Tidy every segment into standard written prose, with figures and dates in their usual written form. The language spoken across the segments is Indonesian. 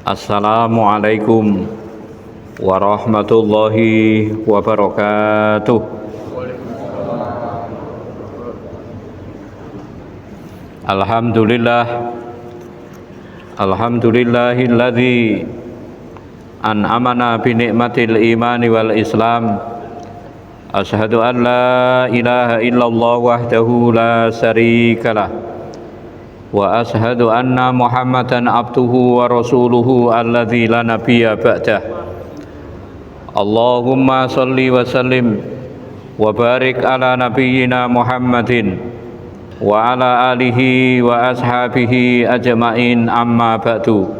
Assalamualaikum warahmatullahi wabarakatuh. Alhamdulillahilladzi an'amana bi ni'matil imani wal islam. Asyhadu an la ilaha illallah wahdahu la syarikalah wa ashhadu anna Muhammadan abduhu wa rasuluhu alladzi la nabiyya ba'dah. Allahumma shalli wa sallim wa barik ala nabiyyina Muhammadin wa ala alihi wa ashabihi ajma'in, amma ba'du.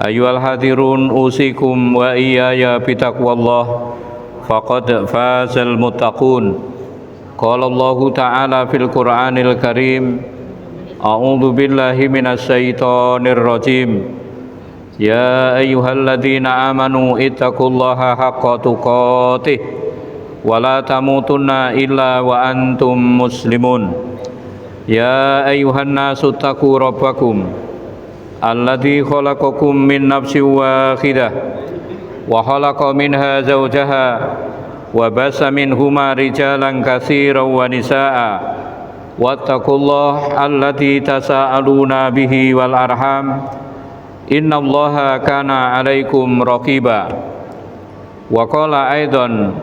Ayyuhal hadirun, usikum wa iyaya bitaqwallah, faqad fazal muttaqun. Qala Allahu ta'ala fil Qur'anil Karim, a'udzu billahi minasyaitonir rajim. Ya ayyuhalladzina amanu ittaqullaha haqqa tuqatih wa la tamutunna illa wa antum muslimun. Ya ayyuhan nasu taqu rabbakum alladzi khalaqakum min nafsin wahidah wa khalaqa minha zawjaha wa basa minhuma rijalan katsiran wa nisaa'a. Wattaqullaha allati tasaaluna bihi wal arham, innallaha kana 'alaikum raqiba. Wa qala aidan,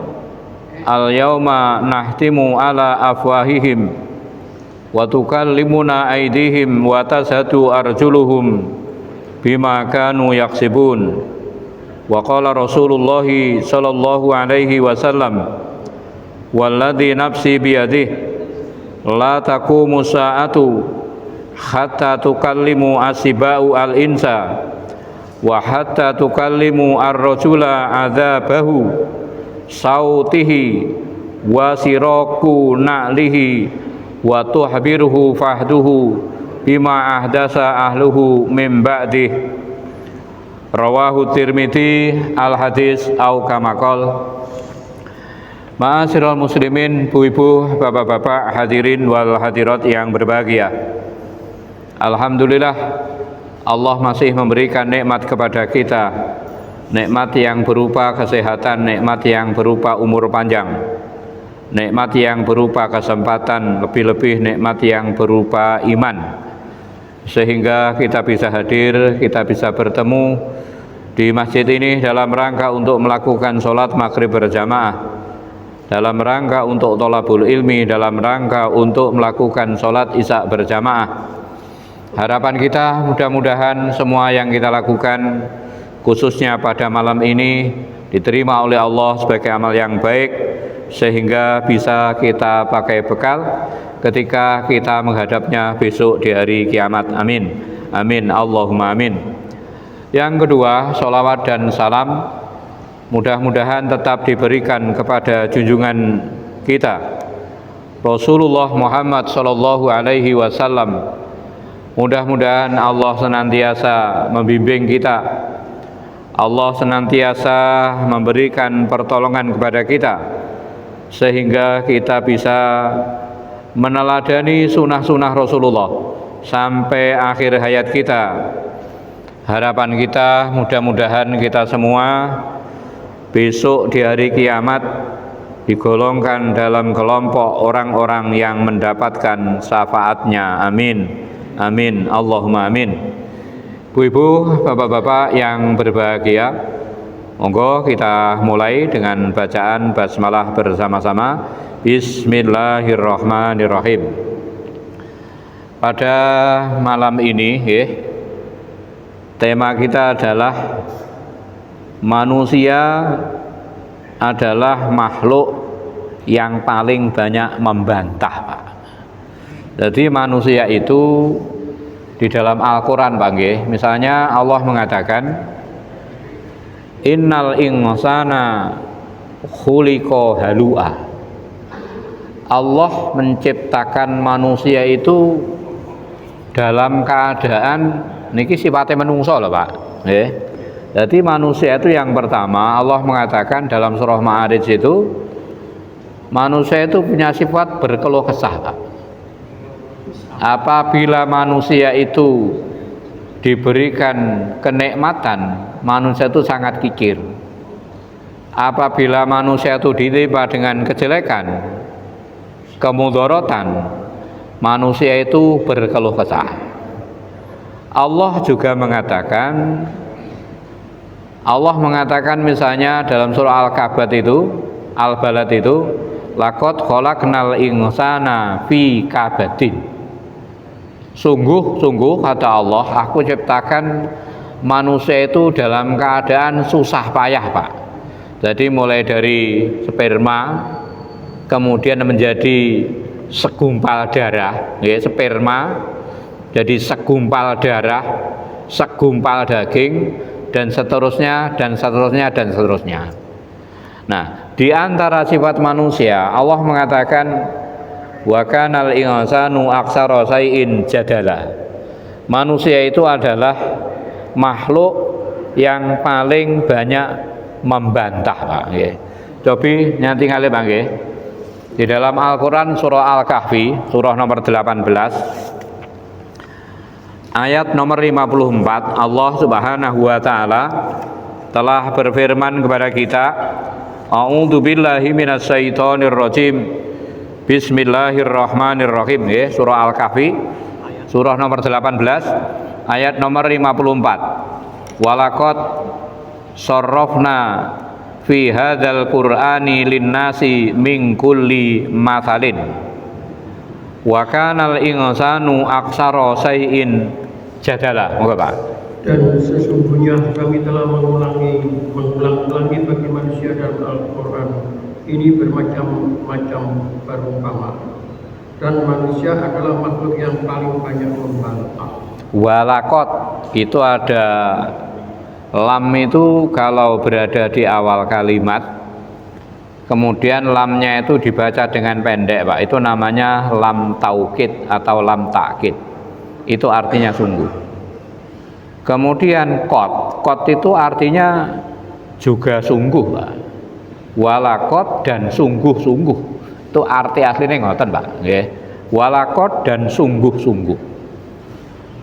al yauma nahtimu ala afwahihim wa tukallimuna aydihim wa tashhadu arjuluhum bima kanu yaksibun. Wa qala Rasulullah sallallahu alaihi wasallam, walladzi nafsi biyadihi la taqumu sa'atu hatta tukallimu asiba'u al-insa wa hatta tukallimu ar-rajula adzabahu sautihi wa siraku na'lihi wa tuhbiruhu fahduhu bima ahdasa ahluhu min ba'dih. Rawahu Tirmidzi al-hadis au kamakol. Ma'asyiral muslimin, ibu-ibu, bapak-bapak, hadirin wal hadirat yang berbahagia. Alhamdulillah, Allah masih memberikan nikmat kepada kita. Nikmat yang berupa kesehatan, nikmat yang berupa umur panjang, nikmat yang berupa kesempatan, lebih-lebih nikmat yang berupa iman. Sehingga kita bisa hadir, kita bisa bertemu di masjid ini dalam rangka untuk melakukan sholat maghrib berjamaah, dalam rangka untuk thalabul ilmi, dalam rangka untuk melakukan sholat isya berjamaah. Harapan kita mudah-mudahan semua yang kita lakukan, khususnya pada malam ini, diterima oleh Allah sebagai amal yang baik, sehingga bisa kita pakai bekal ketika kita menghadapnya besok di hari kiamat. Amin, amin, Allahumma amin. Yang kedua, sholawat dan salam mudah-mudahan tetap diberikan kepada junjungan kita Rasulullah Muhammad sallallahu alaihi wasallam. Mudah-mudahan Allah senantiasa membimbing kita, Allah senantiasa memberikan pertolongan kepada kita, sehingga kita bisa meneladani sunnah-sunnah Rasulullah sampai akhir hayat kita. Harapan kita mudah-mudahan kita semua besok di hari kiamat digolongkan dalam kelompok orang-orang yang mendapatkan syafaatnya. Amin, amin, Allahumma amin. Ibu-ibu, bapak-bapak yang berbahagia, monggo kita mulai dengan bacaan basmalah bersama-sama. Bismillahirrahmanirrahim. Pada malam ini tema kita adalah manusia adalah makhluk yang paling banyak membantah, Pak. Jadi manusia itu di dalam Al-Quran, Pak, misalnya Allah mengatakan innal insana khuliqa halu'a. Allah menciptakan manusia itu dalam keadaan niki sifatnya menungso loh, Pak. Jadi manusia itu yang pertama Allah mengatakan dalam surah Ma'arij itu, manusia itu punya sifat berkeluh kesah, Pak. Apabila manusia itu diberikan kenikmatan, manusia itu sangat kikir. Apabila manusia itu ditimpa dengan kejelekan, kemudorotan, manusia itu berkeluh kesah. Allah juga mengatakan, misalnya dalam surah Al-Kabat itu, Al-Balad itu, laqad khalaqnal insana fi kabadin. Sungguh kata Allah, aku ciptakan manusia itu dalam keadaan susah payah, Pak. Jadi mulai dari sperma, kemudian menjadi segumpal darah, ya, sperma jadi segumpal darah, segumpal daging, dan seterusnya. Nah, di antara sifat manusia, Allah mengatakan wa kanal insanu aktsara shay'in jadala. Manusia itu adalah makhluk yang paling banyak membantah, Pak. Nggih. Cobi nyanti ngalih, Pak, nggih. Di dalam Al-Qur'an surah Al-Kahfi, surah nomor 18, ayat nomor 54, Allah Subhanahu wa taala telah berfirman kepada kita, A'udzu billahi minasyaitonir rajim. Bismillahirrahmanirrahim. Nggih, surah Al-Kahfi, surah nomor 18, ayat nomor 54. Walaqad sarrafna fi hadzal qur'ani linnasi min kulli mathalin wa kanal insanu aktsara shay'in jadala. Moga, Pak. Dan sesungguhnya kami telah mengulang-ulangi bagi manusia dalam Al-Quran ini bermacam-macam perumpamaan, dan manusia adalah makhluk yang paling banyak membantah. Walaqad itu ada lam, itu kalau berada di awal kalimat, kemudian lamnya itu dibaca dengan pendek, Pak, itu namanya lam taukid atau lam takkid. Itu artinya sungguh. Kemudian qad itu artinya juga sungguh, Pak. Walaqad dan sungguh-sungguh. Itu arti aslinya ngoten, Pak, nggih. Walaqad dan sungguh-sungguh.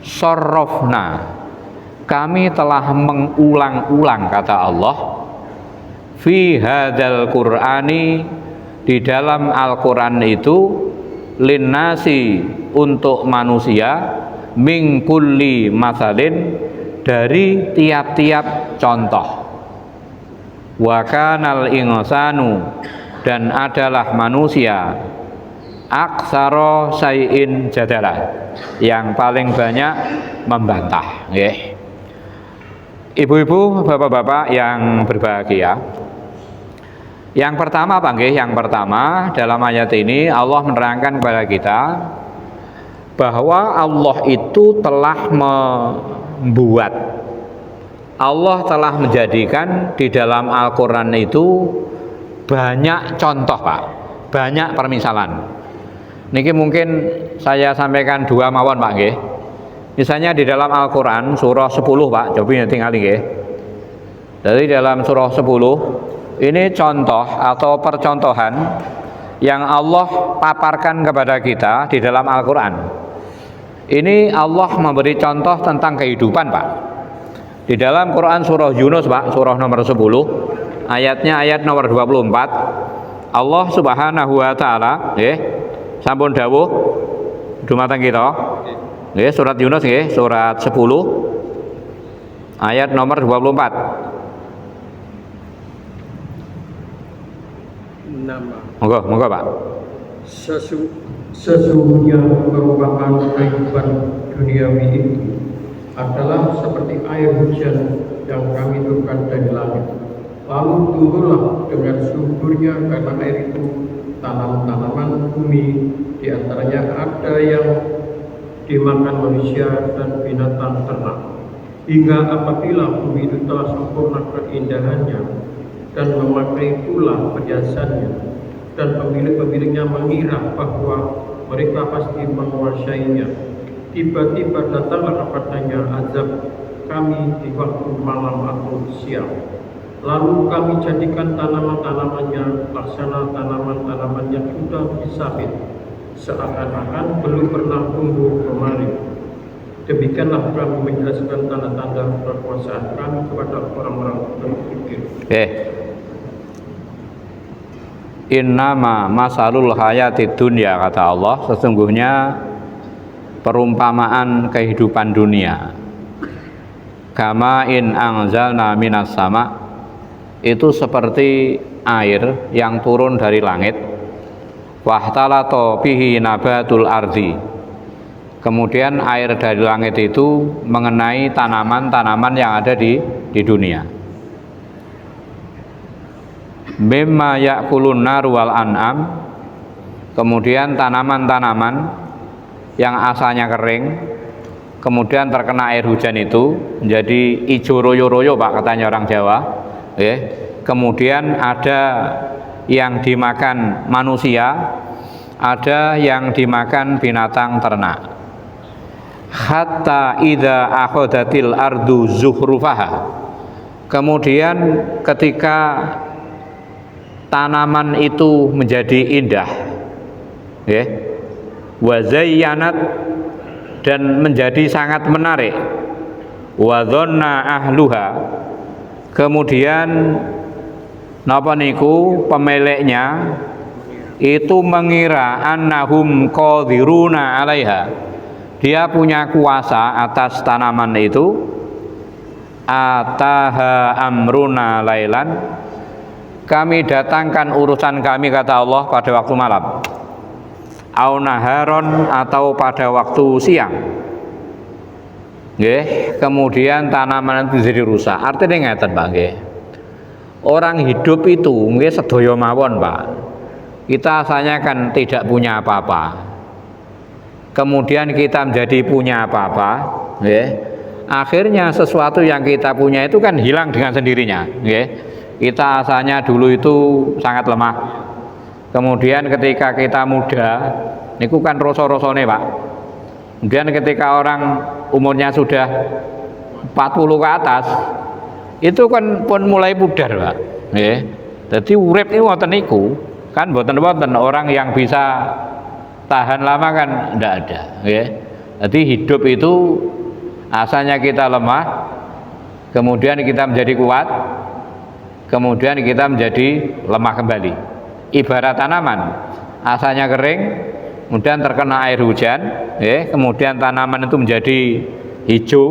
Sarrafna, kami telah mengulang-ulang, kata Allah, fi hadzal qur'ani, di dalam Al-Qur'an itu, linnasi, untuk manusia, min kulli matsalin, dari tiap-tiap contoh. Wa kanal insanu, dan adalah manusia, aktsara syai'in jadala, yang paling banyak membantah, nggih. Ibu-ibu, bapak-bapak yang berbahagia, yang pertama, Pak nggih, yang pertama dalam ayat ini Allah menerangkan kepada kita bahwa Allah itu telah membuat, Allah telah menjadikan di dalam Al-Qur'an itu banyak contoh, Pak, banyak permisalan. Niki mungkin saya sampaikan dua mawon, Pak nggih. Misalnya di dalam Al-Qur'an surah 10, Pak, coba nanti ngali nggih. Dari dalam surah 10 ini contoh atau percontohan yang Allah paparkan kepada kita di dalam Al-Qur'an. Ini Allah memberi contoh tentang kehidupan, Pak. Di dalam Quran surah Yunus, Pak, surah nomor 10, ayatnya ayat nomor 24, Allah Subhanahu wa taala nggih sampun dawuh dumateng kita. Nggih, surat Yunus nggih, surat 10 ayat nomor 24. Monggo, Pak. Sesungguhnya perumpamaan kehidupan duniawi itu adalah seperti air hujan yang kami turunkan dari langit. Lalu tumbuhlah dengan suburnya karena air itu tanaman-tanaman bumi, di antaranya ada yang dimakan manusia dan binatang ternak. Hingga apabila bumi itu telah sempurna keindahannya dan memakai pula perhiasannya, dan pemilik-pemiliknya mengira bahwa mereka pasti menguasainya, tiba-tiba datanglah kepadanya azab kami di waktu malam atau siang. Lalu kami jadikan tanaman-tanamannya laksana tanaman-tanaman yang sudah disabit, seakan-akan belum pernah tumbuh kembali. Demikianlah kami menjelaskan tanda-tanda kekuasaan kami kepada orang-orang berpikir. Innama masalul hayati dunya, kata Allah, sesungguhnya perumpamaan kehidupan dunia. Kama in anzalna minas sama, itu seperti air yang turun dari langit. Wahtalato bihi nabatul ardi, kemudian air dari langit itu mengenai tanaman-tanaman yang ada di dunia. Mimma ya'kulun nar wal an'am, kemudian tanaman-tanaman yang asalnya kering kemudian terkena air hujan itu menjadi ijo royo-royo, Pak, katanya orang Jawa. Kemudian ada yang dimakan manusia, ada yang dimakan binatang ternak. Hatta idza akhadatil ardu zuhrufaha, kemudian ketika tanaman itu menjadi indah, wa zayyanat, dan menjadi sangat menarik, wa dhanna ahluha, kemudian napa niku pemiliknya itu mengira annahum qadiruna 'alaiha, dia punya kuasa atas tanaman itu. Ataha amruna lailan, kami datangkan urusan kami, kata Allah, pada waktu malam. Au naharon, atau pada waktu siang. Kemudian tanaman itu jadi rusak. Artinya ngeten, Pak, orang hidup itu nggih sedaya mawon, Pak. Kita asalnya kan tidak punya apa-apa. Kemudian kita menjadi punya apa-apa, akhirnya sesuatu yang kita punya itu kan hilang dengan sendirinya, Kita asalnya dulu itu sangat lemah. Kemudian ketika kita muda, niku kan rasa-rasane, Pak. Kemudian ketika orang umurnya sudah 40 ke atas, itu kan pun mulai pudar, Pak. Jadi urip niku wonten niku, kan mboten-wonten orang yang bisa tahan lama, kan ndak ada, Jadi hidup itu asalnya kita lemah, kemudian kita menjadi kuat, kemudian kita menjadi lemah kembali. Ibarat tanaman, asalnya kering, kemudian terkena air hujan, kemudian tanaman itu menjadi hijau,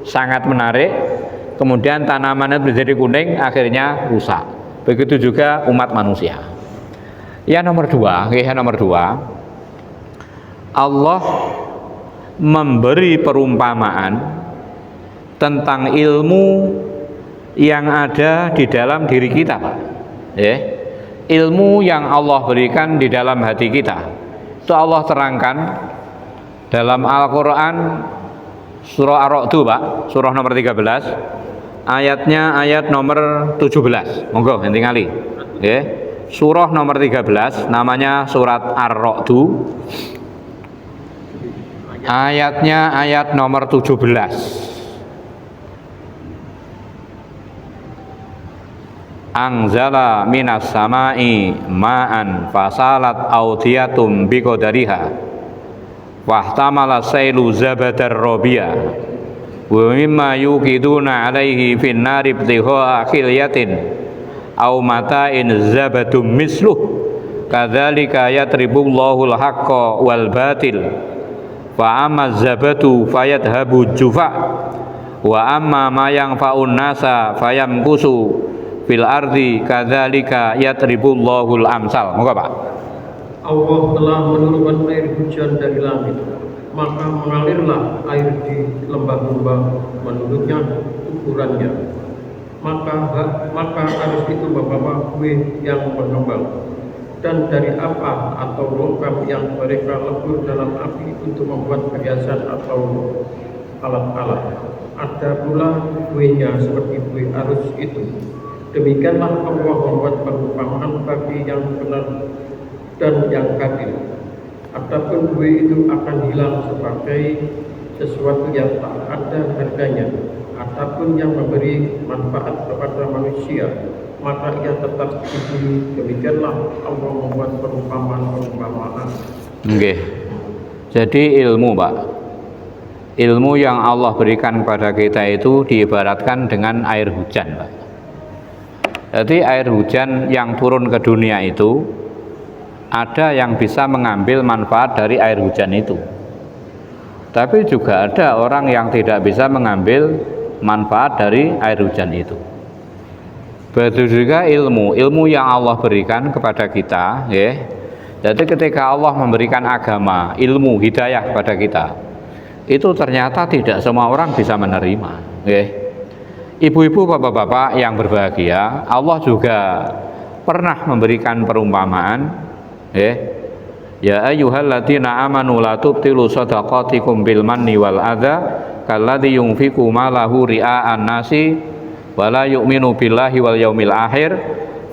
sangat menarik, kemudian tanaman itu menjadi kuning, akhirnya rusak. Begitu juga umat manusia. Yang nomor dua, Allah memberi perumpamaan tentang ilmu yang ada di dalam diri kita, Pak. Ilmu yang Allah berikan di dalam hati kita, itu Allah terangkan dalam Al-Quran surah Ar-Ra'd, Pak, surah nomor 13, ayatnya ayat nomor 17. Monggo enti ngali. Surah nomor 13 namanya surat Ar-Ra'd, ayatnya ayat nomor 17. Anzala minas samai ma'an fasalat audiyatum biqadariha wahtamala sailu zabadar robiya wa mimma yuqiduna alaihi fin nari ibtigha khilyatin au mata'in zabadum misluh kadzalika yatribullahu al-haqqa wal batil fa amma zabatu fayadhabu jufa wa amma ma yanfa'un nasa fayamkusu fil ardi kadzalika yatribullahul amsal. Moga, Pak. Allah telah menurunkan air hujan dari langit, maka mengalirlah air di lembah-lembah menurutnya ukurannya. Maka harus itu membawa kue yang mengembang, dan dari apa atau logam yang mereka lebur dalam api untuk membuat perhiasan atau alat-alat. Ada pula kuenya seperti kue arus itu. Demikianlah Allah membuat perumpamaan bagi yang benar dan yang kafir. Adapun kue itu akan hilang sebagai sesuatu yang tak ada harganya. Adapun yang memberi manfaat kepada manusia, maka ia tetap diberi. Demikianlah Allah membuat perumpamaan. Jadi ilmu, Pak, Ilmu yang Allah berikan kepada kita itu diibaratkan dengan air hujan, Pak. Jadi air hujan yang turun ke dunia itu ada yang bisa mengambil manfaat dari air hujan itu. Tapi juga ada orang yang tidak bisa mengambil manfaat dari air hujan itu. Begitu juga ilmu yang Allah berikan kepada kita, ya. Jadi ketika Allah memberikan agama, ilmu, hidayah kepada kita, itu ternyata tidak semua orang bisa menerima, ya. Ibu-ibu, bapak-bapak yang berbahagia, Allah juga pernah memberikan perumpamaan, ya ayyuhalladzina amanu la tubtilu shadaqatikum bil manni wal adza kalladzi yunfiqu malahu ria'an nasi wa la yu'minu billahi wal yaumil akhir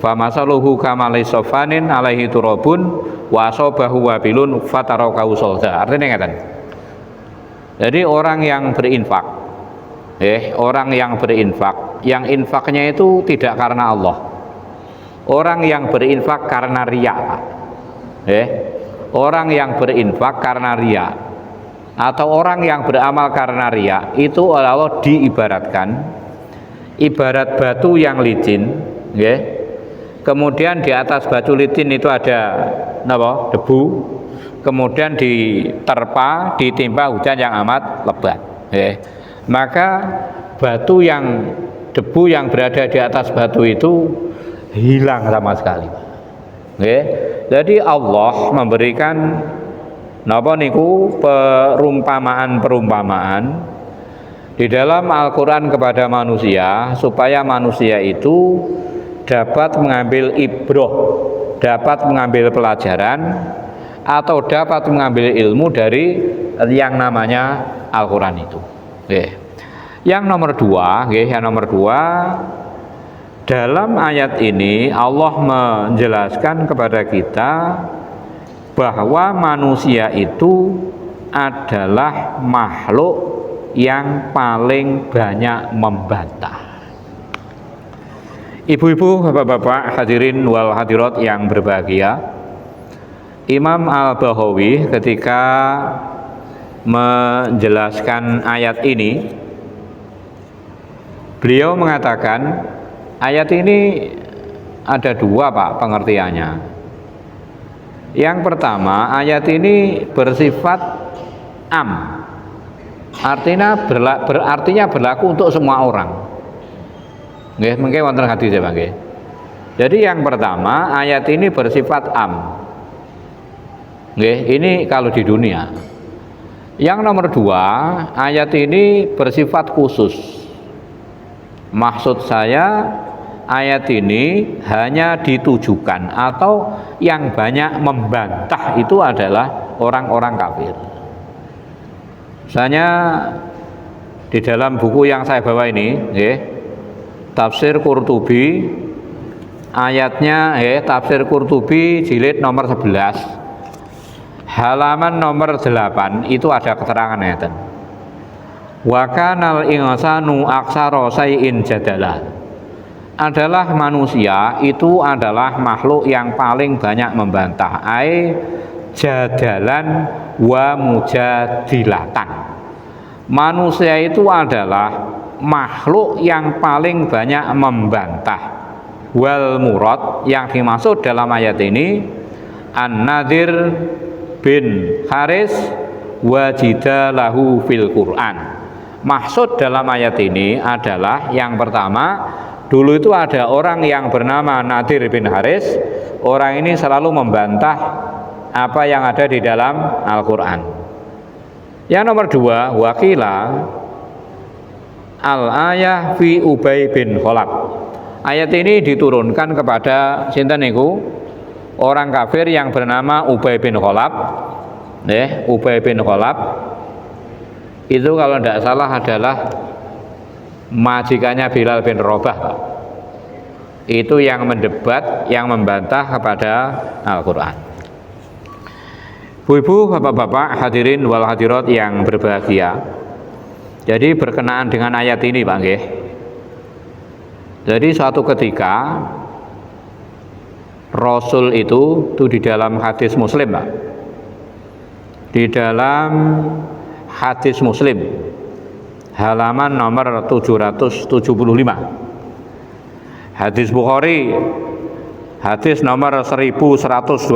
famasaluhu kamali sofanin alaihi turabun wa asabahu wabilun fatarakahu salda. Artinya ngeten. Jadi orang yang berinfak, orang yang berinfak, yang infaknya itu tidak karena Allah. Orang yang berinfak karena riya, orang yang berinfak karena riya, atau orang yang beramal karena riya, itu oleh Allah diibaratkan ibarat batu yang licin, kemudian di atas batu licin itu ada debu, kemudian diterpa, ditimpa hujan yang amat lebat, maka debu yang berada di atas batu itu hilang sama sekali. Jadi Allah memberikan perumpamaan di dalam Al-Quran kepada manusia supaya manusia itu dapat mengambil ibroh, dapat mengambil pelajaran, atau dapat mengambil ilmu dari yang namanya Al-Quran itu. Yang nomor dua, dalam ayat ini Allah menjelaskan kepada kita bahwa manusia itu adalah makhluk yang paling banyak membantah. Ibu-ibu, bapak-bapak, hadirin wal hadirat yang berbahagia, Imam Al-Baghawi ketika menjelaskan ayat ini, beliau mengatakan ayat ini ada dua, Pak, pengertiannya. Yang pertama, ayat ini bersifat am, artinya berlaku untuk semua orang. Mungkin wonten hadis ya, Bang. Jadi yang pertama, ayat ini bersifat am. Ini kalau di dunia. Yang nomor dua, ayat ini bersifat khusus. Maksud saya, ayat ini hanya ditujukan atau yang banyak membantah itu adalah orang-orang kafir. Misalnya di dalam buku yang saya bawa ini, Tafsir Qurtubi, ayatnya Tafsir Qurtubi jilid nomor 11, halaman nomor 8 itu ada keterangan ngeten. Wa kanal insanu aksara syai'in jadala. Adalah manusia itu adalah makhluk yang paling banyak membantah, jadalan wa mujadilatan. Manusia itu adalah makhluk yang paling banyak membantah. Wal murad, yang dimaksud dalam ayat ini An-Nadir bin Haris wajidalahu fil Quran. Maksud dalam ayat ini adalah yang pertama, dulu itu ada orang yang bernama Nadir bin Haris. Orang ini selalu membantah apa yang ada di dalam Al-Quran. Yang nomor dua, wakila al-ayah fi Ubay bin Khalaf. Ayat ini diturunkan kepada sinten niku? Orang kafir yang bernama Ubay bin Khalaf. Ubay bin Khalaf itu kalau tidak salah adalah majikannya Bilal bin Rabah. Itu yang mendebat, yang membantah kepada Al-Quran. Ibu-ibu, bapak-bapak, hadirin wal hadirat yang berbahagia. Jadi berkenaan dengan ayat ini, Pak nggih. Jadi suatu ketika Rasul itu di dalam hadis Muslim, Pak. Di dalam hadis Muslim halaman nomor 775. Hadis Bukhari hadis nomor 1127,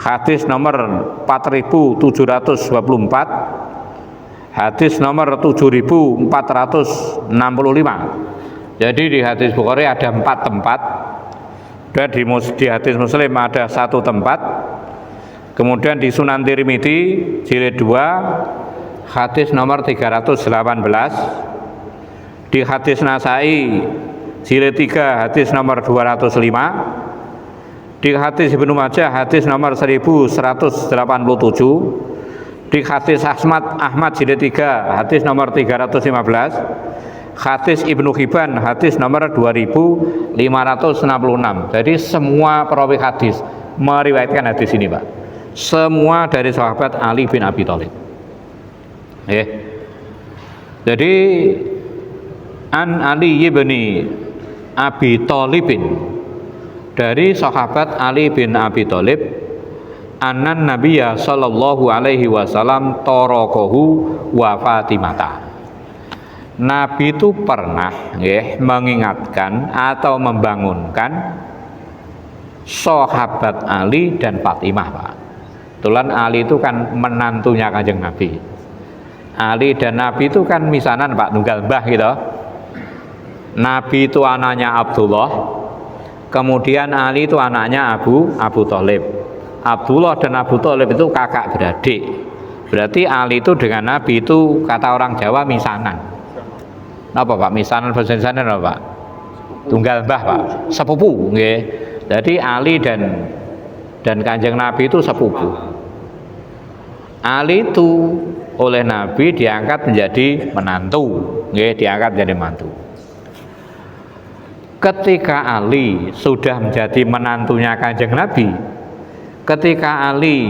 hadis nomor 4724, hadis nomor 7465. Jadi di hadis Bukhari ada 4 tempat, dan di hadis Muslim ada 1 tempat. Kemudian di Sunan Tirmidzi jilid 2 hadis nomor 318, di hadis Nasai jilid 3 hadis nomor 205, di hadis Ibnu Majah hadis nomor 1187, di hadis Ahmad jilid 3 hadis nomor 315, hadis Ibnu Hibban hadis nomor 2566. Jadi semua perawi hadis meriwayatkan hadis ini, Pak. Semua dari sahabat Ali bin Abi Thalib. Jadi an Ali bin Abi Thalibin, dari sahabat Ali bin Abi Thalib, annan Nabiyya sallallahu alaihi wasallam tarakahu wa Fatimata. Nabi itu pernah mengingatkan atau membangunkan sahabat Ali dan Fatimah, Pak. Kebetulan Ali itu kan menantunya Kanjeng Nabi. Ali dan Nabi itu kan misanan, Pak, tunggal mbah gitu. Nabi itu anaknya Abdullah, kemudian Ali itu anaknya Abu Thalib. Abdullah dan Abu Thalib itu kakak beradik. Berarti Ali itu dengan Nabi itu kata orang Jawa misanan. Apa, Pak? Misanan bahasa Indonesia apa, Pak? Tunggal mbah, Pak. Sepupu, nggih. Jadi Ali dan Kanjeng Nabi itu sepupu. Ali itu oleh Nabi diangkat menjadi menantu, nggih, diangkat menjadi mantu. Ketika Ali sudah menjadi menantunya Kanjeng Nabi, ketika Ali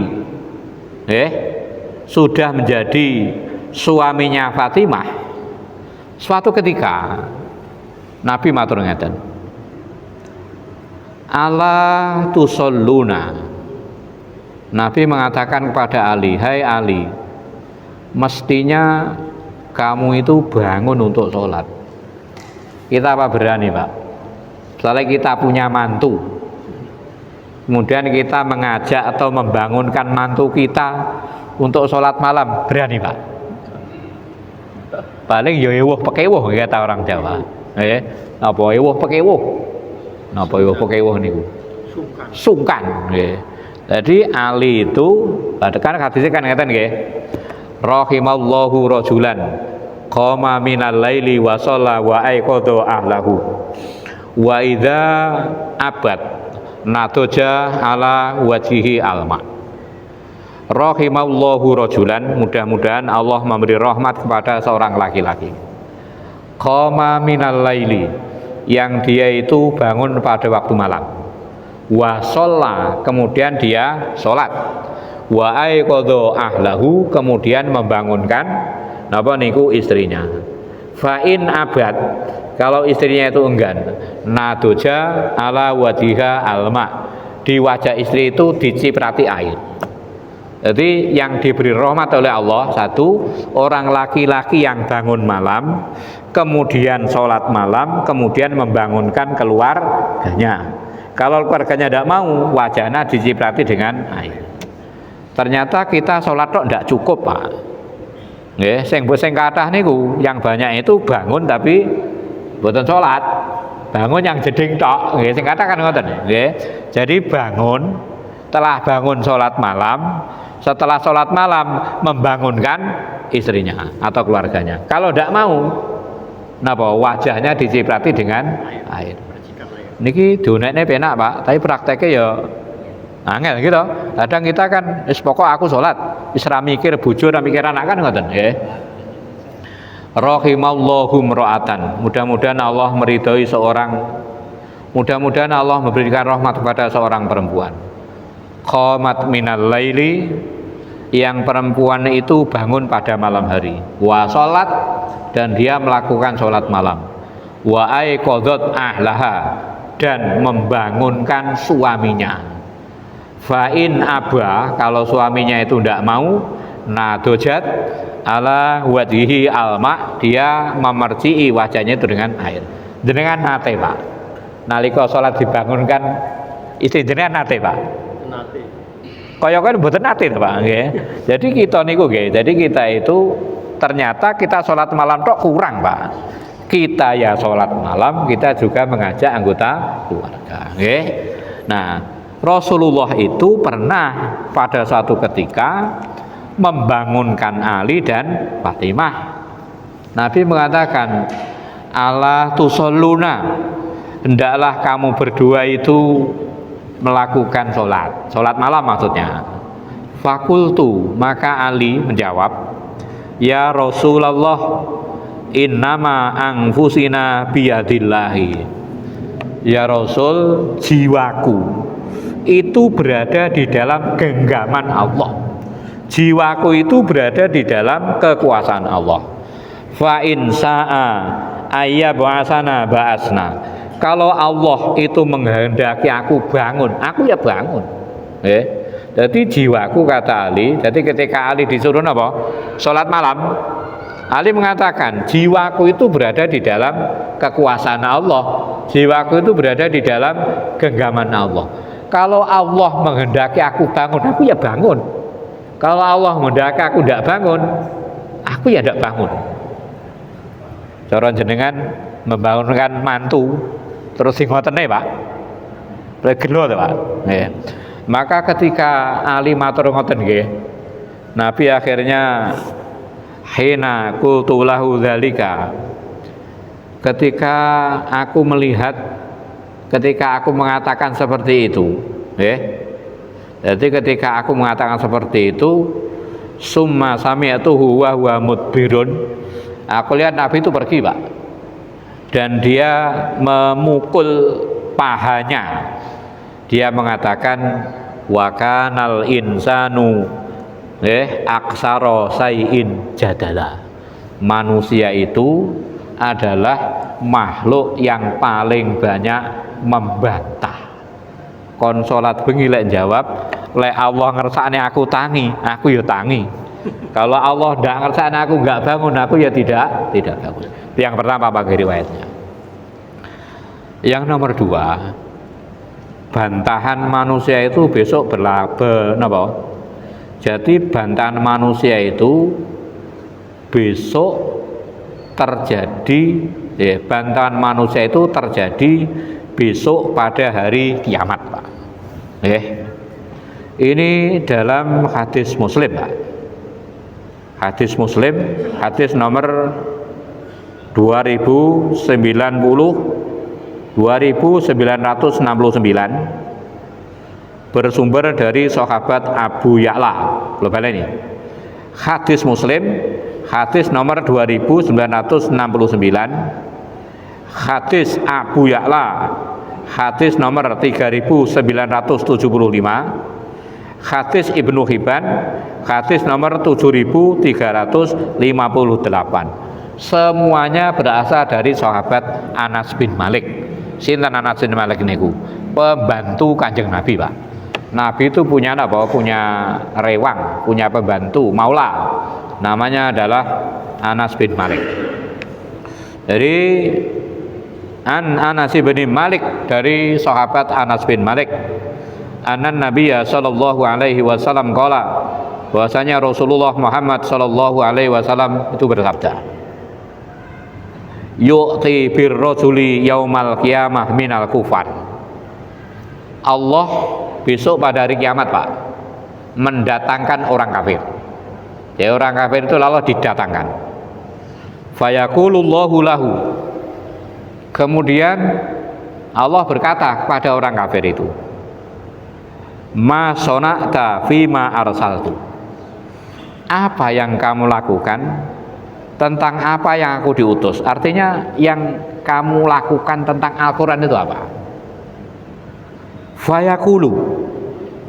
sudah menjadi suaminya Fatimah, suatu ketika Nabi matur ngeten, ala tusalluna. Nabi mengatakan kepada Ali, hai Ali, mestinya kamu itu bangun untuk sholat. Kita apa berani, Pak? Soalnya kita punya mantu, kemudian kita mengajak atau membangunkan mantu kita untuk sholat malam, berani, Pak? Paling ya ewuh pekewuh kata orang Jawa. Apa ewuh pekewuh? Napa ewuh pekewuh niku? Sungkan. Jadi Ali itu, kan hadisnya kan ngeten nggih. Rahimallahu rajulan qama minal laili wa shalla wa aiqadha ahlahu wa idza abad natoja ala wajihi alma. Rahimallahu rajulan, mudah-mudahan Allah memberi rahmat kepada seorang laki-laki. Qama minal laili, yang dia itu bangun pada waktu malam. Wa shalla, kemudian dia sholat. Wa aiqadha ahlahu, kemudian membangunkan napa niku istrinya. Fa in abad, kalau istrinya itu enggan, nadoja ala wajiha alma, di wajah istri itu diciprati air. Jadi yang diberi rahmat oleh Allah, satu, orang laki-laki yang bangun malam, kemudian sholat malam, kemudian membangunkan keluarganya. Kalau keluarganya tidak mau, wajahnya diciprati dengan air. Ternyata kita sholat kok tidak cukup, Pak. Nggih, sing kathah niku yang banyak itu bangun tapi mboten sholat. Bangun yang jeding tok, nggih, sing kathah kan ngoten, nggih. Jadi bangun, telah bangun sholat malam, setelah sholat malam membangunkan istrinya atau keluarganya. Kalau tidak mau, napa wajahnya diciprati dengan air. Niki dunekne penak, Pak, tapi prakteknya ya angel gitu. Kadang kita kan wis pokok aku sholat, wis ra mikir bojo, ra mikir anak kan ngoten nggih. Rahimallahu mra'atan. Mudah-mudahan Allah meridhoi mudah-mudahan Allah memberikan rahmat kepada seorang perempuan. Qamat minal laili, yang perempuan itu bangun pada malam hari. Wa sholat, dan dia melakukan sholat malam. Wa aiqadhat ahlaha, dan membangunkan suaminya. Fa in aba, kalau suaminya itu tidak mau, Nadojat ala wajhihi alma, dia memercii wajahnya itu dengan air. Jenengan nate Pak, nalika salat dibangunkan istri jenengan nate Pak? Nate. Kaya kan mboten nate to Pak nggih. Jadi kita niku nggih, jadi kita itu ternyata kita salat malam tok kurang Pak. Kita ya salat malam, kita juga mengajak anggota keluarga nggih. Nah, Rasulullah itu pernah pada suatu ketika membangunkan Ali dan Fatimah. Nabi mengatakan, ala tusalluna, hendaklah kamu berdua itu melakukan sholat malam maksudnya. Fakultu, maka Ali menjawab, ya Rasulullah, innama anfusina biyadillahi. Ya Rasul, jiwaku itu berada di dalam genggaman Allah. Jiwaku itu berada di dalam kekuasaan Allah. Fa in sa'a ayyab'asana ba'asna. Kalau Allah itu menghendaki aku bangun, aku ya bangun. Jadi jiwaku, kata Ali. Jadi ketika Ali disuruh apa? Salat malam, Ali mengatakan jiwaku itu berada di dalam kekuasaan Allah. Jiwaku itu berada di dalam genggaman Allah. Kalau Allah menghendaki aku bangun, aku ya bangun. Kalau Allah menghendaki aku tidak bangun, aku ya tidak bangun. Cara jenengan membangunkan mantu terus sing ngoten Pak. Regelo to Pak. Nggih. Maka ketika Ali matur ngoten nggih, Nabi akhirnya hina qultu lahu dzalika, ketika aku melihat, ketika aku mengatakan seperti itu, jadi ketika aku mengatakan seperti itu, summa sami'tuhu wa huwa mudbirun, aku lihat Nabi itu pergi Pak, dan dia memukul pahanya. Dia mengatakan, wa kanal insanu aksaro sayin jadala. Manusia itu adalah makhluk yang paling banyak membantah. Kon salat bengi lek jawab, lek Allah ngersakne aku tangi, aku ya tangi. Kalau Allah ndak ngersakne aku enggak bangun, aku ya tidak bangun. Yang pertama pakai riwayatnya. Yang nomor dua, bantahan manusia itu besok berlaku. Jadi bantahan manusia itu besok terjadi, bantahan manusia itu terjadi besok pada hari kiamat Pak. Ini dalam hadis Muslim Pak. Hadis Muslim, hadis nomor 2969, bersumber dari sahabat Abu Ya'la. Global ini hadis Muslim, hadis nomor 2969, hadis Abu Ya'la, hadis nomor 3975, hadis Ibnu Hibban, hadis nomor 7358. Semuanya berasal dari sahabat Anas bin Malik. Sinten Anas bin Malik niku? Pembantu Kanjeng Nabi Pak. Nabi itu punya apa? Punya rewang, punya pembantu, maula. Namanya adalah Anas bin Malik. Jadi Anas bin Malik, dari sahabat Anas bin Malik, anna Nabiya sallallahu alaihi wasallam qala, bahwasanya Rasulullah Muhammad sallallahu alaihi wasallam itu bersabda, yu'ti birrajuli yaumal qiyamah minal kufar. Allah besok pada hari kiamat Pak mendatangkan orang kafir. Ya, orang kafir itu lalu didatangkan. Fayaqulullahu lahu. Kemudian Allah berkata kepada orang kafir itu, ma sona'ta fima arsaltu. Apa yang kamu lakukan tentang apa yang aku diutus? Artinya yang kamu lakukan tentang Al-Quran itu apa? Fayaqulu,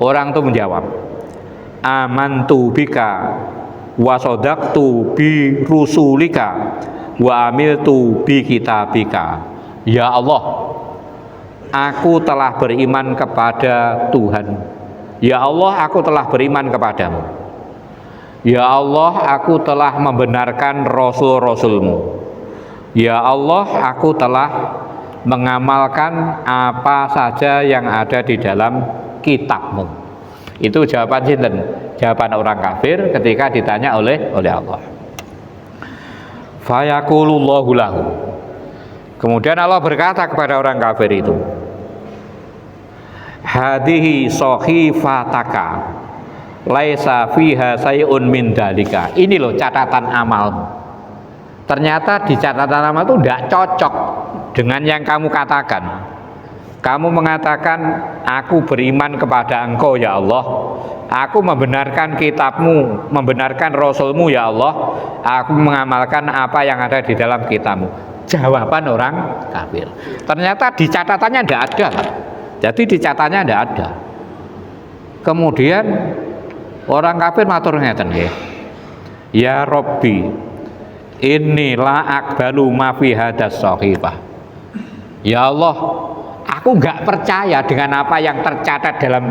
orang itu menjawab, amantu bika wa sadaqtu bi rusulika wa amiltu bi kitabika. Ya Allah, aku telah beriman kepada Tuhan. Ya Allah, aku telah beriman kepadamu. Ya Allah, aku telah membenarkan Rasul-Rasulmu. Ya Allah, aku telah mengamalkan apa saja yang ada di dalam kitabmu. Itu jawaban sinten? Jawaban orang kafir ketika ditanya oleh Allah. Fayaqulullahu lahu. Kemudian Allah berkata kepada orang kafir itu, hadihi sahifataka laisa fiha sayun min dalika. Ini loh catatan amalmu. Ternyata di catatan amal itu tidak cocok dengan yang kamu katakan. Kamu mengatakan, aku beriman kepada Engkau ya Allah, aku membenarkan kitabmu, membenarkan Rasulmu ya Allah, aku mengamalkan apa yang ada di dalam kitabmu. Jawaban orang kafir. Ternyata di catatannya tidak ada. Jadi di catatannya tidak ada. Kemudian orang kafir matur ngeten nggih. Ya Rabbi, inni la aqbalu ma fi hadas sahifah. Ya Allah, aku enggak percaya dengan apa yang tercatat dalam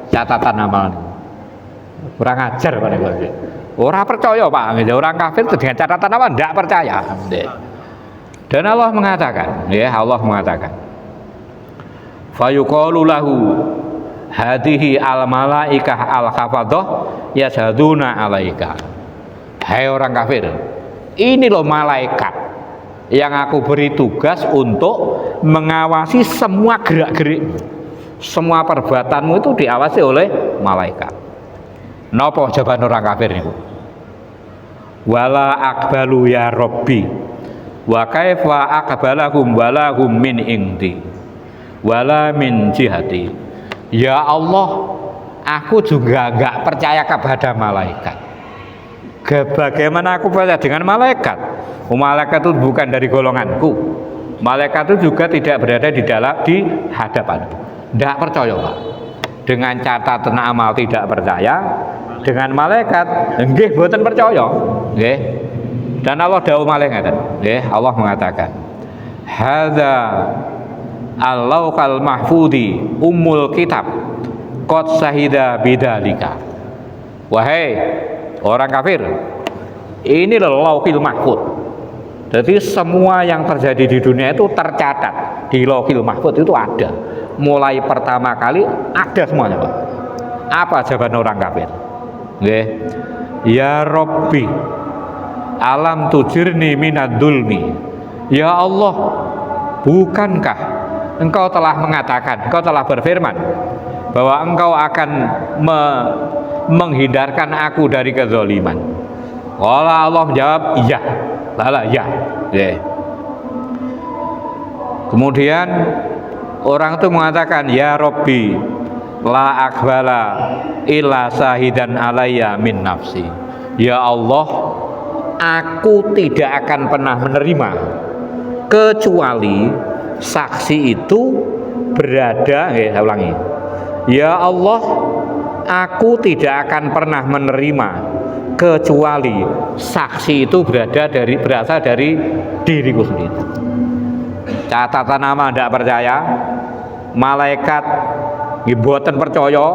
catatan amal. Kurang ajar Pak Niku. Orang percaya Pak, orang kafir dengan catatan amal enggak percaya. Dan Allah mengatakan, ya Allah mengatakan, fayuqalu lahu hadihi al malaikah al hafadhah yashaduna alaika. Hai orang kafir, ini loh malaikat yang aku beri tugas untuk mengawasi semua gerak-gerik, semua perbuatanmu itu diawasi oleh malaikat. Napa jawaban orang kafir niku? Wala aqbalu ya Rabbi wa kaifa aqbalahum walahum min indi wala min jihati. Ya Allah, aku juga enggak percaya kepada malaikat. Bagaimana aku percaya dengan malaikat? Malaikat itu bukan dari golonganku. Malaikat itu juga tidak berada di hadapan. Tidak percaya Pak. Dengan catatan amal tidak percaya, dengan malaikat nggih mboten percaya. Nggih. Dan Allah dawuh malih ngaten. Nggih, Allah mengatakan, hadza al-lauhal mahfudi ummul kitab qad sahida bidzalika. Wahai orang kafir, ini lauhil mahfud. Jadi semua yang terjadi di dunia itu tercatat di lauhil mahfud, itu ada. Mulai pertama kali ada semuanya Pak. Apa jawaban orang kafir? Nggih. Ya Rabbi, alam tujirni minad dulmi. Ya Allah, bukankah Engkau telah mengatakan, Engkau telah berfirman bahwa Engkau akan menghindarkan aku dari kezaliman. Kalau Allah menjawab iya, lala ya. Kemudian orang itu mengatakan, ya Rabbi, la akbala illa sahidan alayya min nafsi. Ya Allah, aku tidak akan pernah menerima kecuali saksi itu berada, saya ulangi. Ya Allah, aku tidak akan pernah menerima kecuali saksi itu berasal dari diriku sendiri. Catatan nama tidak percaya, malaikat mboten percaya,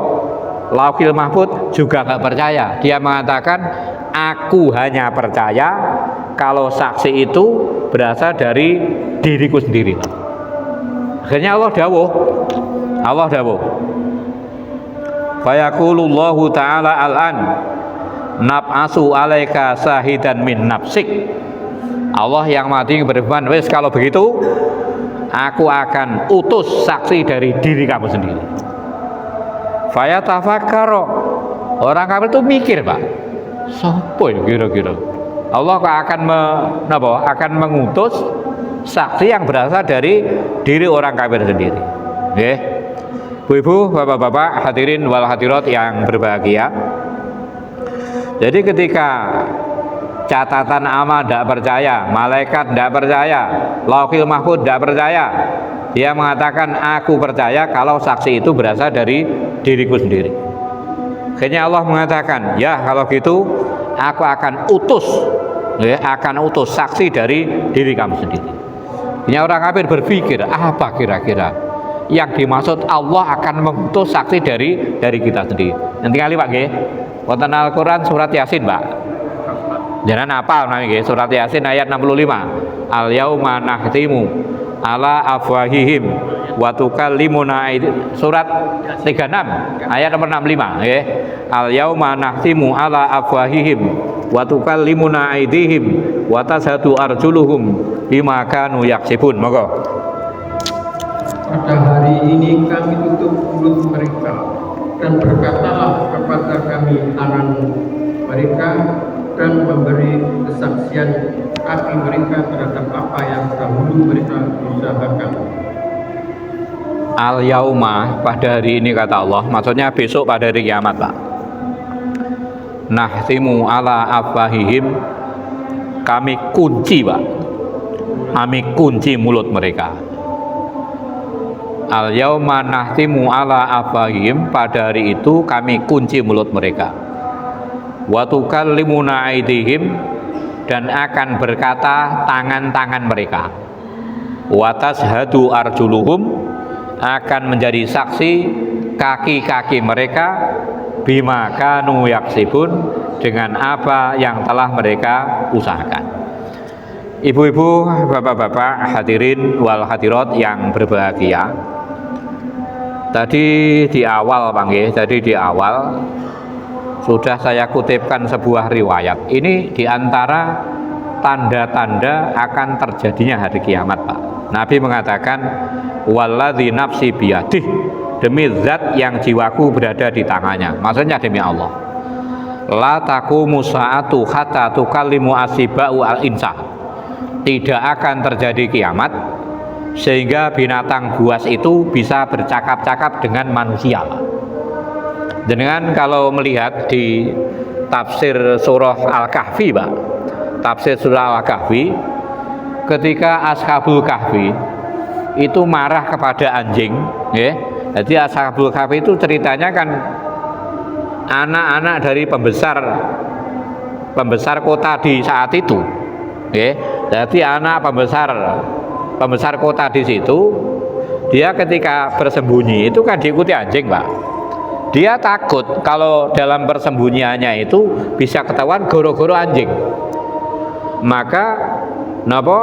lauhil mahfud juga nggak percaya. Dia mengatakan, aku hanya percaya kalau saksi itu berasal dari diriku sendiri. Akhirnya Allah dawuh, fayaqulullahu ta'ala al-an nab'asu alaika sahidan min nafsik. Allah yang mati berfirman, wes kalau begitu aku akan utus saksi dari diri kamu sendiri. Fayatafakkaro, orang kafir itu mikir Pak, sopo ya kira-kira Allah akan mengutus saksi yang berasal dari diri orang kafir sendiri. Nggih. Bu-ibu, bapak-bapak, hadirin wal hadirat yang berbahagia. Jadi ketika catatan amal tidak percaya, malaikat tidak percaya, lauhil mahfud tidak percaya, dia mengatakan aku percaya kalau saksi itu berasal dari diriku sendiri. Akhirnya Allah mengatakan, ya kalau gitu aku akan utus saksi dari diri kamu sendiri. Ini orang kafir berpikir, apa kira-kira yang dimaksud Allah akan mengutus saksi dari kita sendiri. Nanti kali Pak nggih. Wonten Al-Qur'an surat Yasin, Pak. Jangan apa nggih surat Yasin ayat 65. Al yauma nahtimu ala afwahihim wa tukallimuna surat 36 ayat nomor 65 nggih. Al yauma nahtimu ala afwahihim wa tukallimuna aydihim wa tashhadu arjuluhum bima kanu yaksibun. Monggo. Pada hari ini kami tutup mulut mereka dan berkatalah kepada kami tangan mereka dan memberi kesaksian kaki mereka terhadap apa yang dahulu mereka usahakan. Al yauma pada hari ini kata Allah, maksudnya besok pada hari kiamat, Pak. Nahtimu ala afwahihim, kami kunci, Pak. Kami kunci mulut mereka. Al yauma nahtimu ala afwahihim, pada hari itu kami kunci mulut mereka. Wa tukallimuna aydihim, dan akan berkata tangan-tangan mereka. Wa tashhadu arjuluhum, akan menjadi saksi kaki-kaki mereka bima kanu yaksibun, dengan apa yang telah mereka usahakan. Ibu-ibu, bapak-bapak, hadirin wal hadirat yang berbahagia. Tadi di awal, sudah saya kutipkan sebuah riwayat. Ini diantara tanda-tanda akan terjadinya hari kiamat, Pak. Nabi mengatakan, walladzi nafsi biyadih, demi zat yang jiwaku berada di tangannya. Maksudnya demi Allah. La taqumu sa'atu hatta tukallimu asiba'u al-insa. Tidak akan terjadi kiamat sehingga binatang buas itu bisa bercakap-cakap dengan manusia. Dengan kalau melihat di tafsir surah Al-Kahfi, Pak, tafsir surah Al-Kahfi, ketika Ashabul Kahfi itu marah kepada anjing, ya. Jadi Ashabul Kahfi itu ceritanya kan anak-anak dari pembesar kota di saat itu, ya. Jadi anak pembesar kota di situ, dia ketika bersembunyi itu kan diikuti anjing, Pak. Dia takut kalau dalam persembunyiannya itu bisa ketahuan goro-goro anjing. Maka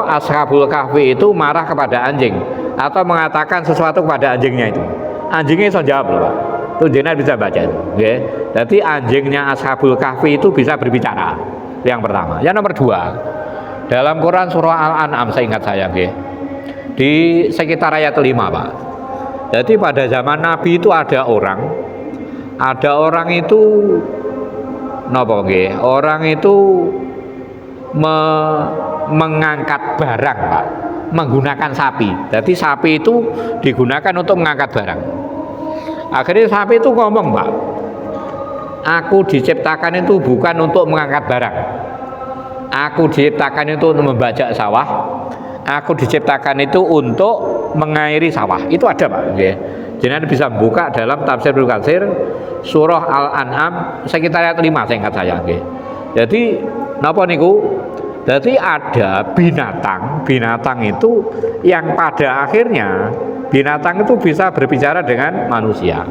Ashabul Kahfi itu marah kepada anjing atau mengatakan sesuatu kepada anjingnya itu. Anjingnya bisa jawab, Pak. Itu jenengan bisa baca itu, okay? Jadi anjingnya Ashabul Kahfi itu bisa berbicara. Yang pertama. Yang nomor dua, dalam Quran surah Al-An'am, saya ingat saya, okay? Di sekitar ayat 5, Pak. Jadi pada zaman Nabi itu ada orang itu orang itu mengangkat barang, Pak, menggunakan sapi. Jadi sapi itu digunakan untuk mengangkat barang. Akhirnya sapi itu ngomong, Pak, aku diciptakan itu bukan untuk mengangkat barang, aku diciptakan itu untuk membajak sawah, aku diciptakan itu untuk mengairi sawah. Itu ada, Pak, okay? Jadi bisa buka dalam tafsir Ibnu Katsir surah Al-An'am sekitar ayat 5, saya ingat saya, okay? Jadi napa niku? Jadi ada binatang itu yang pada akhirnya binatang itu bisa berbicara dengan manusia.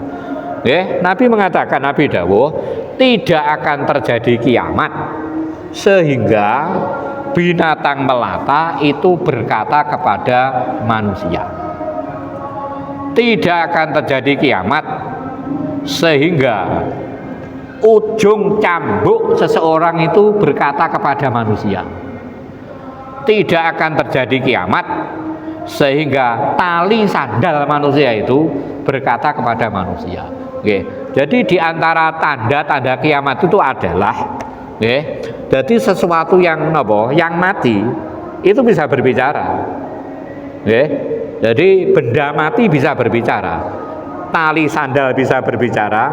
Nabi mengatakan, Nabi dawuh, tidak akan terjadi kiamat sehingga binatang melata itu berkata kepada manusia. Tidak akan terjadi kiamat sehingga ujung cambuk seseorang itu berkata kepada manusia. Tidak akan terjadi kiamat sehingga tali sandal manusia itu berkata kepada manusia. Oke. Jadi di antara tanda-tanda kiamat itu adalah, jadi sesuatu yang mati itu bisa berbicara. Jadi benda mati bisa berbicara, tali sandal bisa berbicara,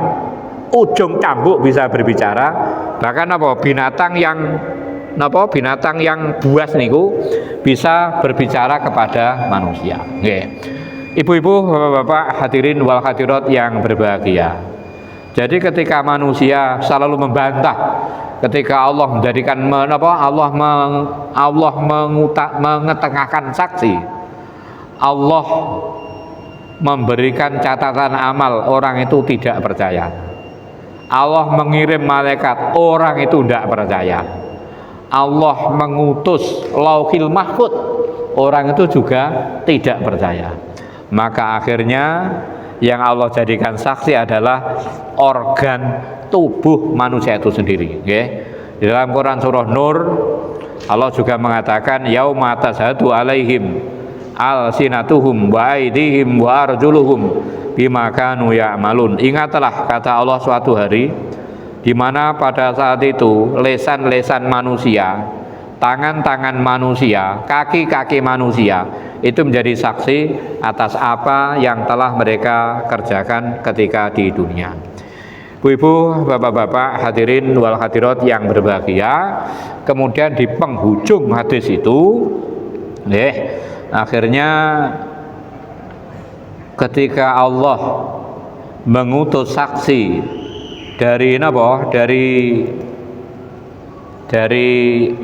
ujung cambuk bisa berbicara, bahkan binatang yang buas niku bisa berbicara kepada manusia. Ibu-ibu, bapak-bapak, hadirin wal hadirat yang berbahagia. Jadi ketika manusia selalu membantah, ketika Allah menjadikan Allah mengetengahkan saksi, Allah memberikan catatan amal, orang itu tidak percaya. Allah mengirim malaikat, orang itu tidak percaya. Allah mengutus Lauhil Mahfud, orang itu juga tidak percaya. Maka akhirnya yang Allah jadikan saksi adalah organ tubuh manusia itu sendiri. Di dalam Quran surah Nur, Allah juga mengatakan yauma tashhadu alaihim alsinatuhum wa aydihim wa arjuluhum bima kanu ya'malun. Ingatlah, kata Allah, suatu hari di mana pada saat itu lesan-lesan manusia, tangan-tangan manusia, kaki-kaki manusia itu menjadi saksi atas apa yang telah mereka kerjakan ketika di dunia. Ibu-ibu, bapak-bapak, hadirin wal hadirat yang berbahagia, kemudian di penghujung hadis itu, akhirnya ketika Allah mengutus saksi dari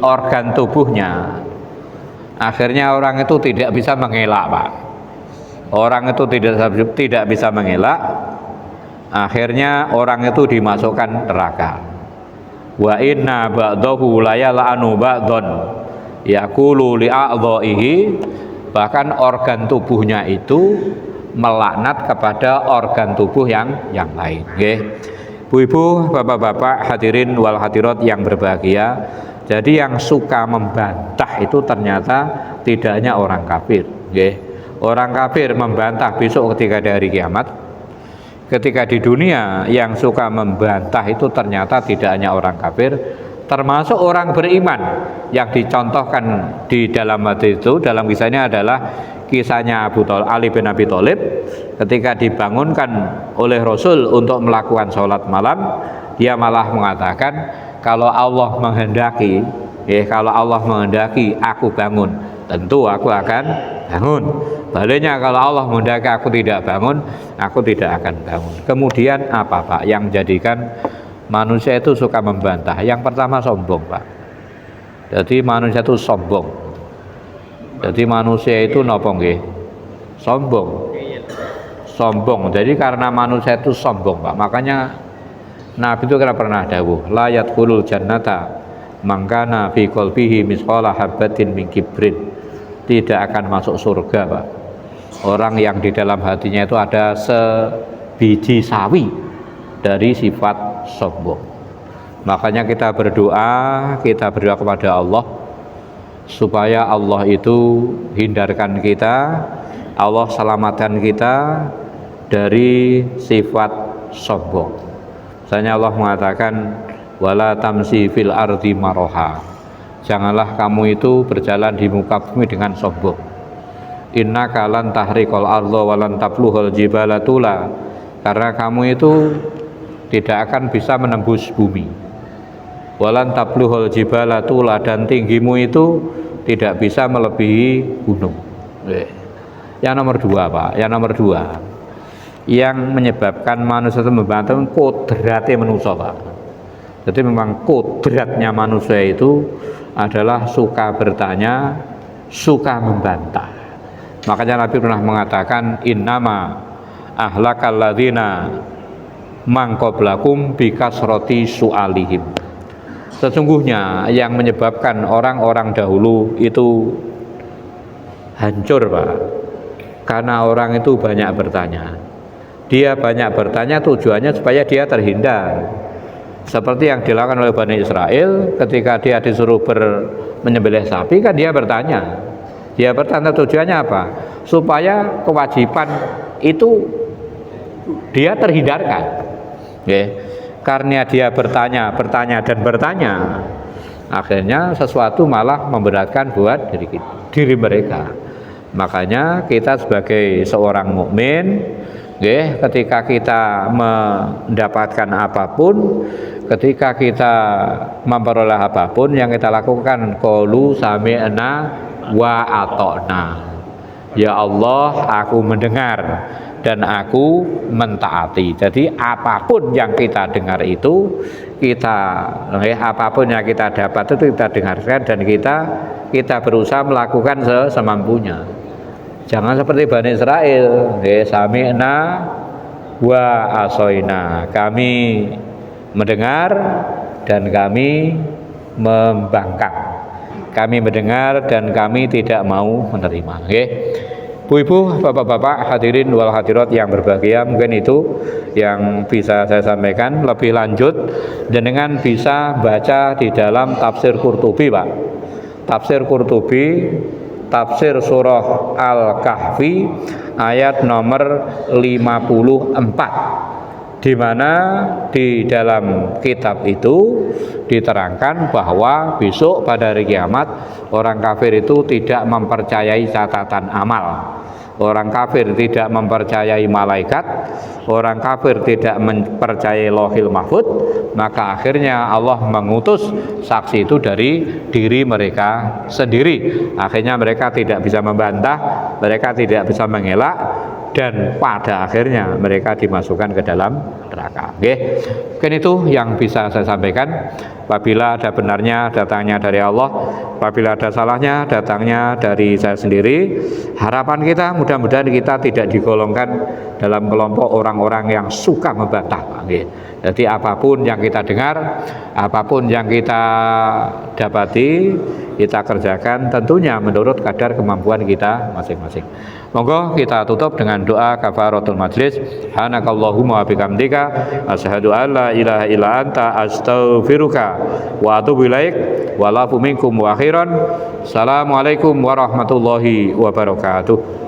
organ tubuhnya, akhirnya orang itu tidak bisa mengelak, Pak. Orang itu tidak bisa mengelak. Akhirnya orang itu dimasukkan neraka. Wa inna ba'dahu la yal'anu ba'dhan yaqulu li'a'dha'ihi, bahkan organ tubuhnya itu melaknat kepada organ tubuh yang lain. Ibu-ibu, bapak-bapak, hadirin wal hadirat yang berbahagia, jadi yang suka membantah itu ternyata tidak hanya orang kafir. Orang kafir membantah besok ketika di hari kiamat. Ketika di dunia yang suka membantah itu ternyata tidak hanya orang kafir, termasuk orang beriman. Yang dicontohkan di dalam hadis itu, dalam kisahnya adalah kisahnya Ali bin Abi Thalib ketika dibangunkan oleh Rasul untuk melakukan sholat malam. Dia malah mengatakan, kalau Allah menghendaki aku bangun, tentu aku akan bangun. Baliknya kalau Allah menghendaki aku tidak bangun, aku tidak akan bangun. Kemudian apa, Pak, yang menjadikan manusia itu suka membantah? Yang pertama sombong, Pak. Jadi manusia itu sombong. Jadi manusia itu nopo nggih? Sombong. Sombong. Jadi karena manusia itu sombong, Pak. Makanya Nabi itu pernah dawuh, la yadkhulul jannata man kana fi qalbihi misqala habatin min kibrin. Tidak akan masuk surga, Pak, orang yang di dalam hatinya itu ada sebiji sawi dari sifat sombong. Makanya kita berdoa kepada Allah supaya Allah itu hindarkan kita, Allah selamatkan kita dari sifat sombong. Misalnya Allah mengatakan wala tamsi fil ardi maroha, janganlah kamu itu berjalan di muka bumi dengan sombong. Innaka lan tahriqal ardha wa lan tablughal jibala tula, karena kamu itu tidak akan bisa menembus bumi. Walan tablughal jibala tula, dan tinggimu itu tidak bisa melebihi gunung. Yang nomor dua, Pak, yang menyebabkan manusia itu membantah kodratnya manusia, Pak. Jadi memang kodratnya manusia itu adalah suka bertanya, suka membantah. Makanya Nabi pernah mengatakan innama ahlakal ladzina man qablakum bikasrati su'alihim. Sesungguhnya yang menyebabkan orang-orang dahulu itu hancur, Pak, karena orang itu banyak bertanya. Dia banyak bertanya tujuannya supaya dia terhindar. Seperti yang dilakukan oleh Bani Israel ketika dia disuruh menyembelih sapi, kan dia bertanya. Dia bertanya tujuannya apa? Supaya kewajiban itu dia terhindarkan. Karena dia bertanya, akhirnya sesuatu malah memberatkan buat diri mereka. Makanya kita sebagai seorang mukmin, ketika kita mendapatkan apapun, ketika kita memperoleh apapun, yang kita lakukan qaulu sami'na wa ata'na. Ya Allah, aku mendengar dan aku mentaati. Jadi apapun yang kita dengar itu apapun yang kita dapat itu kita dengarkan, dan kita berusaha melakukan semampunya. Jangan seperti Bani Israel, sami'na wa asoina, kami mendengar dan kami membangkang. Kami mendengar dan kami tidak mau menerima. Oke. Bu-ibu, bapak-bapak, hadirin wal hadirat yang berbahagia, mungkin itu yang bisa saya sampaikan. Lebih lanjut, dengan bisa baca di dalam tafsir Qurtubi, Pak. Tafsir Qurtubi, tafsir surah Al-Kahfi ayat nomor 54, di mana di dalam kitab itu diterangkan bahwa besok pada hari kiamat orang kafir itu tidak mempercayai catatan amal, orang kafir tidak mempercayai malaikat, orang kafir tidak mempercayai Lauhil Mahfuz, maka akhirnya Allah mengutus saksi itu dari diri mereka sendiri. Akhirnya mereka tidak bisa membantah, mereka tidak bisa mengelak, dan pada akhirnya mereka dimasukkan ke dalam neraka. Oke. Mungkin itu yang bisa saya sampaikan. Apabila ada benarnya, datangnya dari Allah. Apabila ada salahnya, datangnya dari saya sendiri. Harapan kita mudah-mudahan kita tidak digolongkan dalam kelompok orang-orang yang suka membantah. Oke. Jadi apapun yang kita dengar, apapun yang kita dapati, kita kerjakan tentunya menurut kadar kemampuan kita masing-masing. Monggo kita tutup dengan doa kafaratul majlis. Subhanakallahumma wa bihamdika asyhadu an la ilaha illa anta astaghfiruka wa atubu ilaik wa la minkum wa akhiran. Assalamualaikum warahmatullahi wabarakatuh.